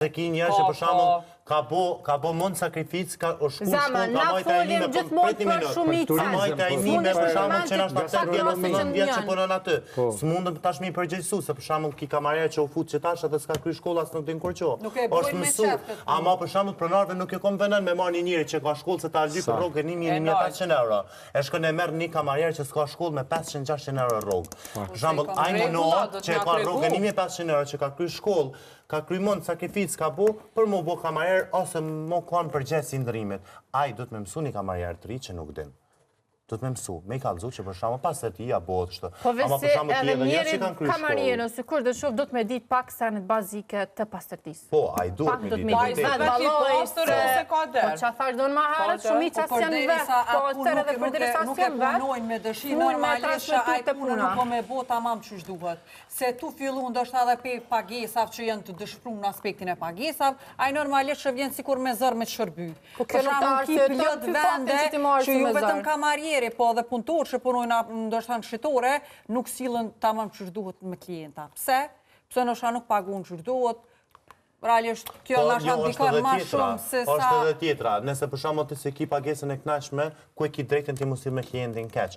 Se ki njerë që për shembull ka bo mund sakrificë, ka shku shkollë, ka majtë e nime, për minutë. Ka majtë e nime, për shembull, që në 7 vjetë ose 9 vjetë që punon aty. Së mundëm tash mi përgjegjësu, se për shembull ki kamarierë që u fut që tash edhe s'ka kry shkolla, as nuk din kur qo. Nuk e bojnë me qeftë. Ama për shembull pronarëve nuk e kom vënën me marrë një njëri që ka shkollë se ta dy për rrogë 1.500 euro. E shkon e merr një kamarierë që s'ka shkollë me 500-600 euro rrogë. Për shembull, ai munohet që ka rrogë 1.500 euro që ka kry shkollë, ka kry mund sakrificë ka bu, për mu bo kamarier ose mu kanë përgjithësi ndërimit. Ai do të me mësu një kamarier të ri që nuk din. Do të me mësu, me i kalëzu që për shama pas e ti ja bëhet kështë. Po vese edhe njerin kamarien ose kur dhe shof do të me dit pak senet bazike të pastërtisë. Po, ai duhet me dit. Pa i zë vetë i pastër ose ka Po që thash do në ma harët shumica se janë vetë, po tërë edhe përderisa nuk e punojnë me dëshirë, normalisht që ai punë nuk po me bo tamam ç'është duhet. Se tu fillu ndoshta edhe pe pagesave që janë të dëshpëruar në aspektin e pagesave, ai normalisht që vjen sikur me zër me shërby. Për shembull ki plot vende që ju vetëm kamarier po edhe punëtor që punojnë ndoshta në shitore, nuk sillen tamam ç'është duhet me klienta. Pse? Pse ndoshta nuk paguën ç'është duhet. Realisht kjo ndoshta ndikon më shumë se sa. Është edhe tjetra. Nëse për shembull ti se ki pagesën e kënaqshme, ku e ki drejtën ti mos i me klientin keq.